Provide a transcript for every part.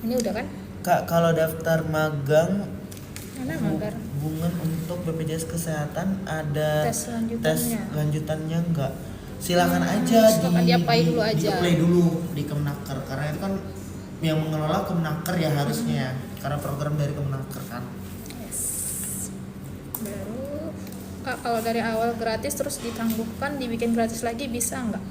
Ini udah kan? Kak, kalau daftar magang Mana magar? hubungan untuk BPJS Kesehatan ada Tes lanjutannya. tes lanjutannya enggak? Silakan aja silakan di-apply dulu aja. di-apply dulu di Kemenaker karena itu kan yang mengelola Kemenaker ya harusnya ya. Karena program dari Kemenaker kan. Yes. Baru Kak, kalau dari awal gratis terus ditangguhkan dibikin gratis lagi bisa nggak?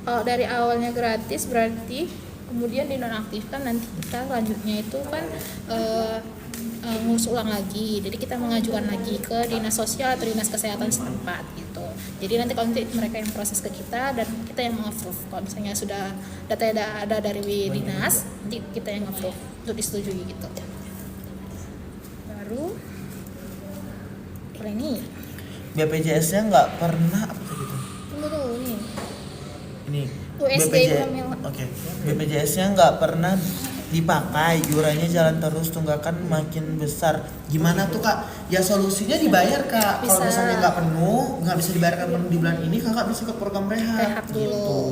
Kalau dari awalnya gratis berarti kemudian dinonaktifkan, nanti kita lanjutnya itu kan ngurus ulang lagi. Jadi kita mengajukan lagi ke dinas sosial atau dinas kesehatan setempat gitu. Jadi nanti kalau nanti mereka yang proses ke kita dan kita yang meng-approve. Kalau misalnya sudah datanya ada dari dinas, nanti kita yang approve untuk disetujui gitu. Baru ini BPJS-nya nggak pernah apa gitu. tunggu dulu nih. Ini USD hamil. Oke. BPJS-nya nggak pernah dipakai, iurannya jalan terus, tunggakan makin besar. Gimana tuh Kak? Ya solusinya dibayar Kak. Kalau Bisa. misalnya nggak penuh, nggak bisa dibayarkan penuh di bulan ini, Kakak bisa ke program rehab. Rehab dulu. Gitu.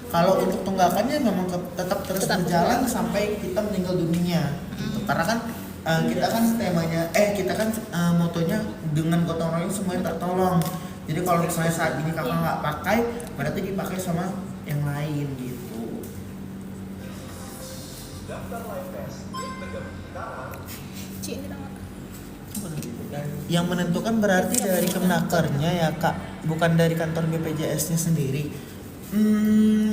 Kalau untuk tunggakannya memang tetap terus berjalan sampai kita meninggal dunia. Gitu. Karena kan kita kan temanya, kita kan motonya dengan gotong royong semuanya tertolong. Jadi kalau misalnya saat ini Kakak nggak pakai, berarti dipakai sama yang lain gitu. Cik, ini nama. Yang menentukan berarti dari Kemenakernya ya Kak, bukan dari kantor BPJS-nya sendiri.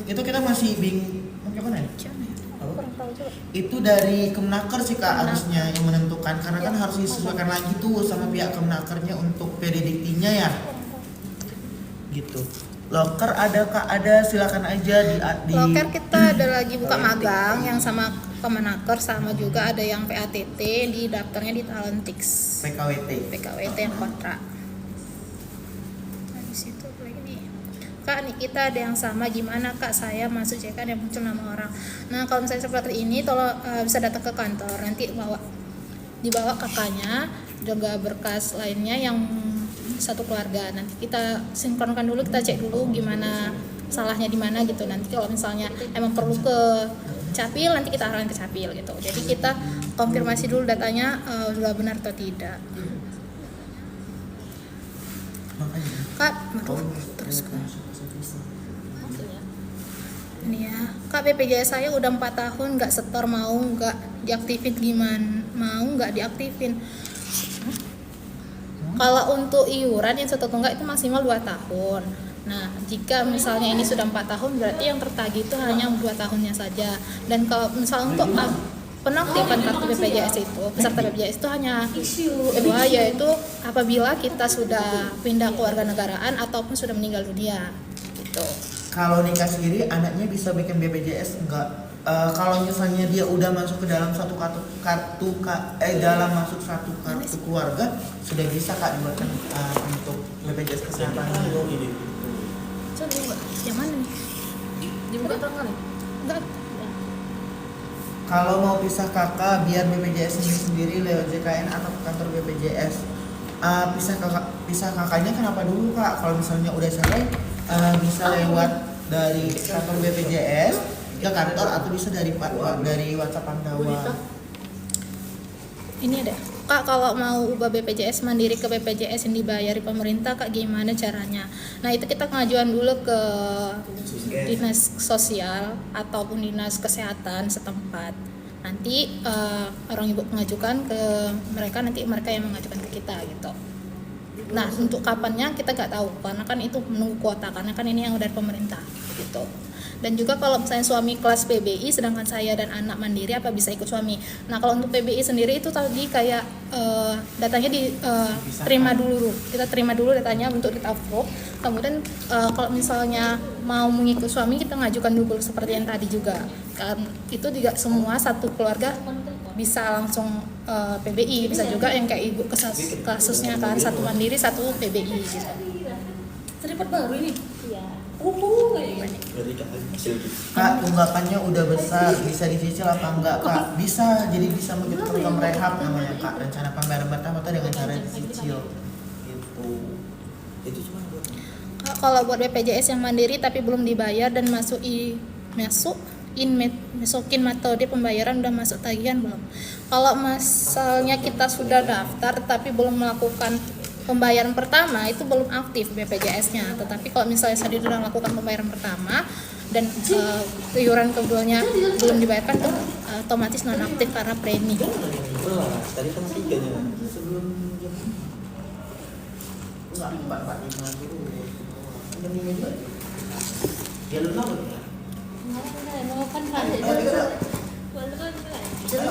Itu kita masih gimana ya? Aku kurang tahu juga. Itu dari Kemenaker sih Kak harusnya yang menentukan, karena kan harus disesuaikan lagi tuh sama pihak Kemenakernya untuk peridiktinya ya. Gitu. Loker ada Kak, ada silakan aja di Loker kita ada lagi buka magang yang sama Kemenaker, sama juga ada yang PATT di daftarnya di Talentix. PKWT yang kontrak. Nah, di situ lagi nih. Kak, nih kita ada yang sama, gimana Kak? Saya masuk CK yang muncul nama orang. Nah, kalau misalnya seperti ini tolong bisa datang ke kantor, nanti dibawa kakaknya juga berkas lainnya yang satu keluarga. Nanti kita sinkronkan dulu, kita cek dulu gimana salahnya di mana gitu. Nanti kalau misalnya emang perlu ke Capil, nanti kita arahin ke Capil gitu. Jadi kita konfirmasi dulu datanya sudah benar atau tidak. Makanya. Kak, terus Kak. Ini ya, Kak, BPJS saya udah 4 tahun nggak setor, mau nggak diaktifin gimana? Mau nggak diaktifin? Kalau untuk iuran yang satu tunggak itu maksimal 2 tahun. Nah, jika misalnya ini sudah 4 tahun, berarti yang tertagih itu hanya 2 tahunnya saja. Dan kalau misalnya untuk penaktifan kartu BPJS itu, peserta BPJS itu hanya 2, yaitu apabila kita sudah pindah kewarganegaraan ataupun sudah meninggal dunia. Gitu. Kalau nikah sendiri anaknya bisa bikin BPJS enggak? Kalau misalnya dia udah masuk ke dalam satu dalam masuk satu kartu keluarga, sudah bisa Kak dibuatkan untuk BPJS kesehatan ini. Coba yang mana nih? Dibuka tanggal nih? Enggak. Kalau mau pisah kakak biar BPJS sendiri lewat JKN atau ke kantor BPJS. Pisah kakaknya kenapa dulu Kak? Kalau misalnya udah selesai bisa lewat dari kantor BPJS ke kantor atau bisa dari WhatsApp Pandawa. Ini ada. Kak, kalau mau ubah BPJS mandiri ke BPJS yang dibayari pemerintah, Kak, gimana caranya? Nah, itu kita pengajuan dulu ke dinas sosial ataupun dinas kesehatan setempat. Nanti orang ibu mengajukan ke mereka, nanti mereka yang mengajukan ke kita gitu. Nah, untuk kapannya kita nggak tahu karena kan itu menunggu kuota, karena kan ini yang dari pemerintah gitu. Dan juga kalau misalnya suami kelas PBI sedangkan saya dan anak mandiri, apa bisa ikut suami. Nah, kalau untuk PBI sendiri itu tadi kayak datanya diterima dulu. Kita terima dulu datanya untuk kita approve. Kemudian kalau misalnya mau mengikut suami, kita ngajukan dulu seperti yang tadi juga. Kan itu juga semua satu keluarga bisa langsung PBI, bisa juga yang kayak ibu kasusnya kan satu mandiri satu PBI gitu. Seripet baru ini? Iya. Kak, tunggakannya udah besar, bisa dicicil apa enggak Kak? Bisa, jadi bisa mengikuti program rehab namanya Kak. Rencana pembayaran pertama itu dengan cara dicicil gitu. Itu cuma buat Kalau buat BPJS yang mandiri tapi belum dibayar dan masuk masukin metode pembayaran udah masuk tagihan belum. Kalau misalnya kita sudah daftar tapi belum melakukan pembayaran pertama, itu belum aktif BPJS-nya. Tetapi kalau misalnya saya sudah melakukan pembayaran pertama dan iuran keduanya belum dibayarkan, itu otomatis non aktif karena premi. Tadi kan 3 nya. Sebelum jam enggak 4:45 dulu. Jam 5 juga. Ya lu tahu ya.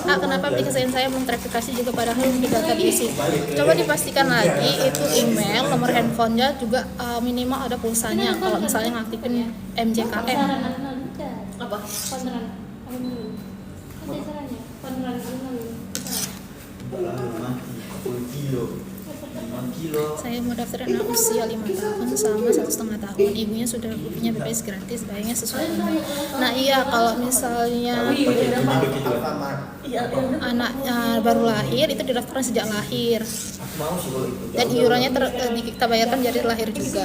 Kenapa aplikasi saya belum terverifikasi juga padahal di data diisi? Coba dipastikan lagi itu email, nomor handphonenya juga minimal ada pulsanya. Kalau misalnya ngaktifin MJKM. Apa? Saya mau daftar anak usia 5 tahun sama 1,5 tahun. Ibunya sudah punya BPJS gratis, bayarnya sesuai email. Nah iya, kalau misalnya anaknya baru lahir itu didaftarkan sejak lahir. Dan iurannya kita bayarkan dari lahir juga.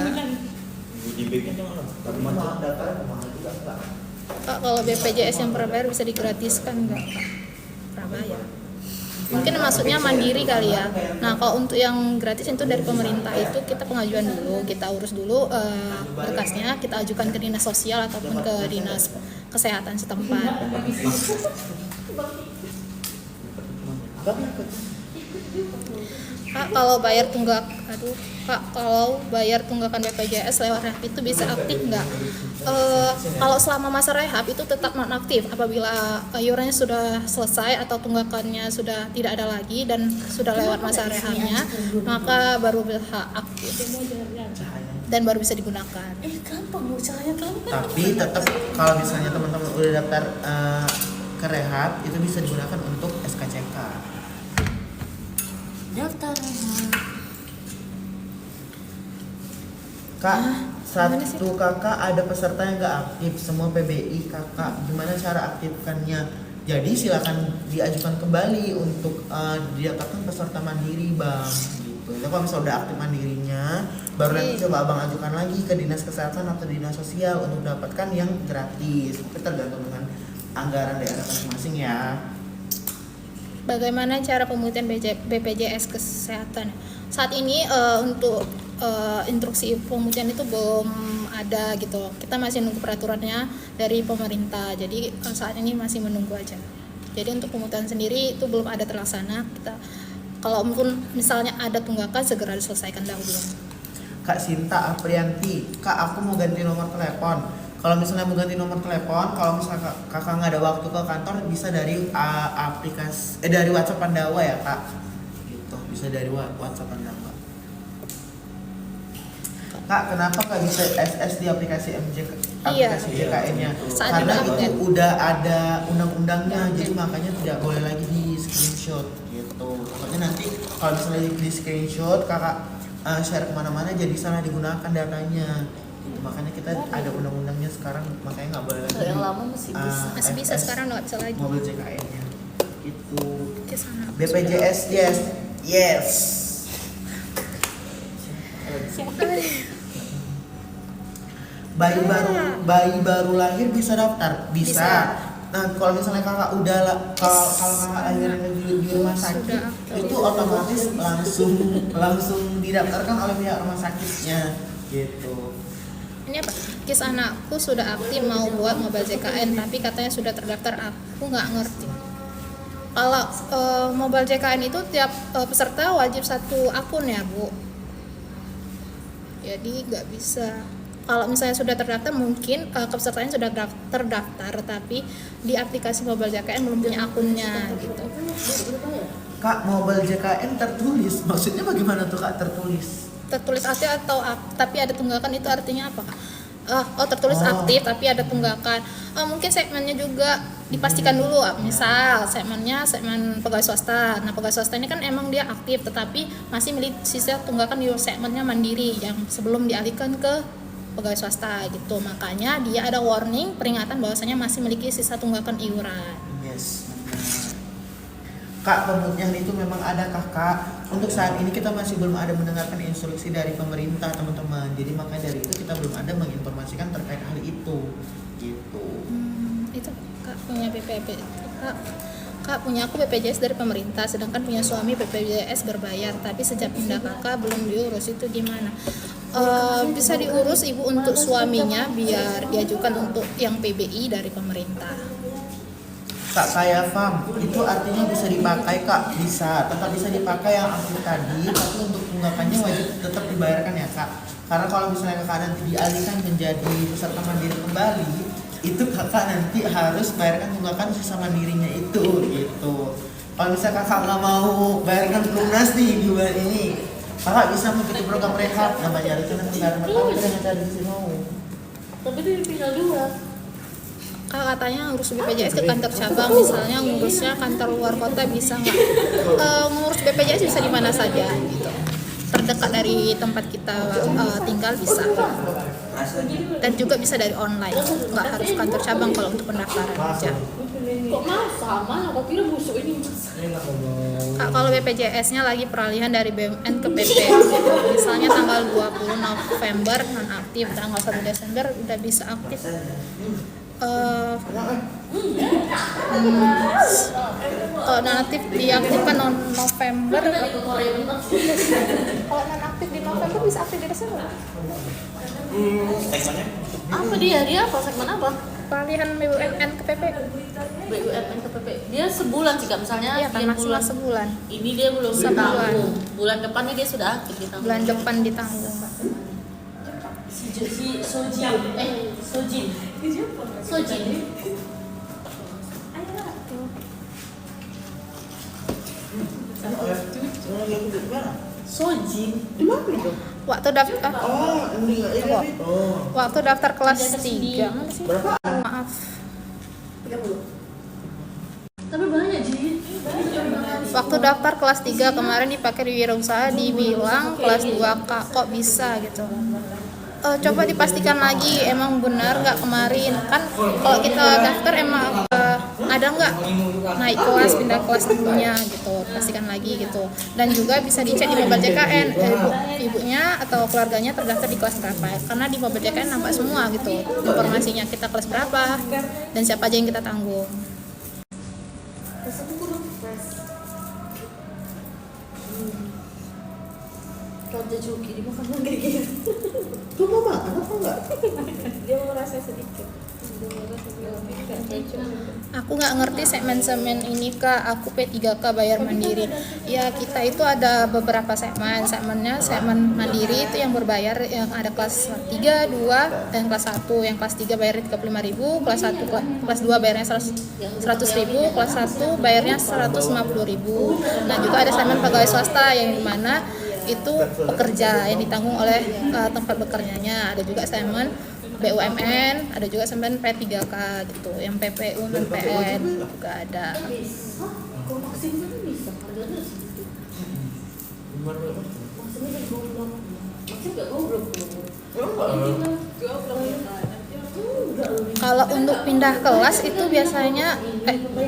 Kak, kalau BPJS yang prabayar bisa digratiskan nggak, Kak? Prabayar. Mungkin maksudnya mandiri kali ya. Nah, kalau untuk yang gratis itu dari pemerintah itu kita pengajuan dulu, kita urus dulu berkasnya, kita ajukan ke dinas sosial ataupun ke dinas kesehatan setempat. Kak, kalau bayar tunggakan BPJS lewat rehab itu bisa aktif nggak? Kalau selama masa rehab itu tetap non aktif. Apabila iurannya sudah selesai atau tunggakannya sudah tidak ada lagi dan sudah lewat masa rehabnya, maka baru bisa aktif dan baru bisa digunakan. Gampang mau caranya tahu kan? Tapi tetap kalau misalnya teman-teman udah daftar ke rehab itu bisa digunakan untuk SKCK. Daftar. Kak, satu kakak ada peserta yang nggak aktif, semua PBI kakak, gimana cara aktifkannya? Jadi silakan diajukan kembali untuk didaftarkan peserta mandiri bang. Gitu. Jadi kalau misalnya udah aktif mandirinya, baru nanti coba abang ajukan lagi ke dinas kesehatan atau dinas sosial untuk mendapatkan yang gratis. Itu tergantung dengan anggaran daerah masing-masing ya. Bagaimana cara pemutihan BPJS kesehatan? Saat ini untuk instruksi pemutihan itu belum ada gitu. Kita masih nunggu peraturannya dari pemerintah. Jadi saat ini masih menunggu aja. Jadi untuk pemutihan sendiri itu belum ada terlaksana. Kita kalau mungkin misalnya ada tunggakan segera diselesaikan dahulu. Kak Sinta Aprianti, Kak aku mau ganti nomor telepon. Kalau misalnya mau ganti nomor telepon, kalau misalnya kakak nggak ada waktu ke kantor, bisa dari aplikasi, dari WhatsApp Pandawa ya kak. Gitu, bisa dari WhatsApp Pandawa. Kak, kenapa kak bisa SS di aplikasi aplikasi JKN-nya? Karena itu udah ada undang-undangnya, jadi makanya tidak boleh lagi di screenshot gitu. Makanya nanti kalau misalnya di screenshot, kakak share kemana-mana jadi salah digunakan datanya. Makanya kita ada undang-undangnya sekarang, makanya nggak boleh lagi. Kalau yang lama masih bisa. Masih bisa, sekarang nggak bisa lagi. Mobil JKN-nya itu. Kesana. BPJS yes. Bayi baru lahir bisa daftar? Bisa. Nah, kalau misalnya kakak udah kalau kakak akhirnya di rumah sakit, itu otomatis langsung didaftarkan oleh pihak rumah sakitnya gitu. Ini apa? Kis anakku sudah aktif mau buat mobile JKN tapi katanya sudah terdaftar, aku nggak ngerti. Kalau mobile JKN itu tiap peserta wajib satu akun ya Bu. Jadi nggak bisa. Kalau misalnya sudah terdaftar mungkin kepesertaannya sudah terdaftar tapi di aplikasi mobile JKN belum punya akunnya gitu. Kak, mobile JKN tertulis, maksudnya bagaimana tuh kak tertulis? Tertulis aktif atau tapi ada tunggakan itu artinya apa kak? Tertulis aktif tapi ada tunggakan. Mungkin segmennya juga dipastikan dulu. Misal segmennya segmen pegawai swasta. Nah pegawai swasta ini kan emang dia aktif tetapi masih milik sisa tunggakan di segmennya mandiri yang sebelum dialihkan ke pegawai swasta gitu. Makanya dia ada warning peringatan bahwasanya masih memiliki sisa tunggakan iuran. Yes. Kak, pemutihan itu memang ada kakak. Untuk saat ini kita masih belum ada mendengarkan instruksi dari pemerintah teman-teman. Jadi makanya dari itu kita belum ada menginformasikan terkait hal itu. Gitu. Itu punya Kak punya aku BPJS dari pemerintah, sedangkan punya suami BPJS berbayar, tapi sejak pindah kakak belum diurus, itu gimana? Bisa diurus ibu untuk suaminya biar diajukan untuk yang PBI dari pemerintah. Kak, saya paham, itu artinya bisa dipakai Kak, tetap bisa dipakai yang aktif tadi, tapi untuk tunggakannya wajib tetap dibayarkan ya Kak. Karena kalau misalnya kakak nanti dialihkan menjadi peserta mandiri kembali, itu kakak nanti harus bayarkan tunggakan sisa mandirinya itu gitu. Kalau misalnya kakak nggak mau bayarkan pelunas nih di bulan ini, kakak bisa mengikuti program rehab, nggak bayar itu nanti bayar pertama dengan cara di mau. Tapi dia tinggal 2. Kak katanya ngurus BPJS ke kantor cabang, misalnya ngurusnya kantor luar kota bisa nggak? Ngurus BPJS bisa di mana saja gitu. Terdekat dari tempat kita tinggal bisa. Dan juga bisa dari online, nggak harus kantor cabang kalau untuk pendaftaran aja. Kok sama? Aku kira busuk ini mas. Kak, kalau BPJS-nya lagi peralihan dari BUMN ke PP gitu. Misalnya tanggal 20 November non-aktif, tanggal 1 Desember udah bisa aktif. Kalau non-aktif diaktifkan November. Kalau non-aktif di November bisa aktif di Desember. Segmennya? Apa dia? Dia apa? Segmen apa? Peralihan BUMN ke PP. BUMN ke PP. Dia sebulan sih Kak, misalnya Iya kan, dia maksimal sebulan. ini dia belum Sebulan. ditanggung. Bulan depannya dia sudah aktif ditanggung. Bulan depan ditanggung. Sojin. Sojin. Di mana itu? Waktu daftar waktu daftar kelas 3 mana sih? Maaf. 30. Tapi banyak Ji. Waktu daftar kelas 3 kemarin dipakai di wirausaha dibilang kelas 2 Kak, kok bisa gitu. Coba dipastikan lagi emang benar nggak kemarin kan kalau kita daftar emang ada nggak naik kelas pindah kelas tentunya gitu, pastikan lagi gitu. Dan juga bisa dicek di mobile JKN ibunya atau keluarganya terdaftar di kelas berapa, karena di mobile JKN nampak semua gitu informasinya, kita kelas berapa dan siapa aja yang kita tanggung. Raja Juki dimakan lagi gitu. Tuh mau makan apa enggak? Dia mau rasa sedikit. Aku nggak ngerti segmen-segmen ini Kak, aku P3K bayar mandiri. Ya kita itu ada beberapa segmennya segmen mandiri itu yang berbayar, yang ada kelas 3, 2, dan kelas 1. Yang kelas 3 bayarnya 35.000, kelas 1 kelas 2 bayarnya 100.000, kelas 1 bayarnya 150.000. Nah juga ada segmen pegawai swasta yang dimana itu pekerja yang ditanggung oleh tempat bekerjanya. Ada juga segmen BUMN, ada juga segmen P3K gitu, yang PPU dan PN juga ada. Kalau vaksin kan bisa, harganya segitu. Vaksinnya kan goblok. Vaksin nggak goblok Kalau untuk pindah kelas itu biasanya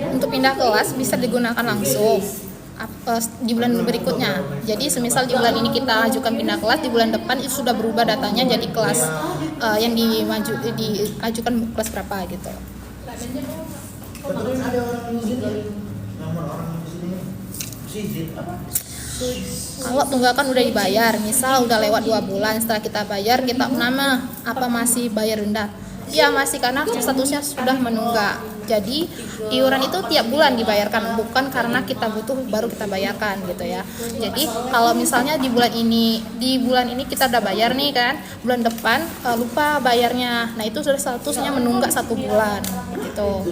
untuk pindah kelas bisa digunakan langsung di bulan berikutnya. Jadi semisal di bulan ini kita ajukan pindah kelas, di bulan depan itu sudah berubah datanya jadi kelas yang diajukan kelas berapa gitu. Betul ada orang di sini. Nomor orang di sini. Kalau tunggakan udah dibayar, misal udah lewat 2 bulan setelah kita bayar, kita nama apa masih bayar rendah? Ya masih, karena statusnya sudah menunggak. Jadi iuran itu tiap bulan dibayarkan, bukan karena kita butuh baru kita bayarkan gitu ya. Jadi kalau misalnya di bulan ini kita udah bayar nih kan, bulan depan lupa bayarnya, nah itu sudah statusnya menunggak 1 bulan gitu.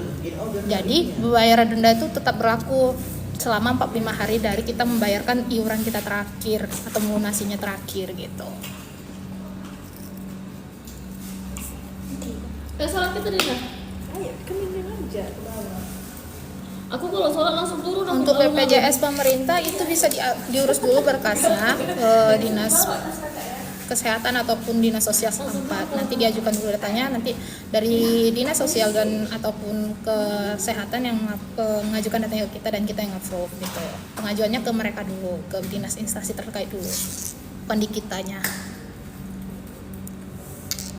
Jadi pembayaran denda itu tetap berlaku selama 45 hari dari kita membayarkan iuran kita terakhir atau melunasinya terakhir gitu. Salat kita di mana? Ayo, kemingin aja ke bawah. Aku kalau sholat langsung turun. Untuk BPJS pemerintah itu bisa diurus dulu berkasnya ke dinas kesehatan ataupun dinas sosial setempat. Nanti diajukan dulu datanya, nanti dari dinas sosial dan ataupun kesehatan yang mengajukan datanya ke kita dan kita yang approve gitu. Pengajuannya ke mereka dulu, ke dinas instansi terkait dulu, bukan di kitanya.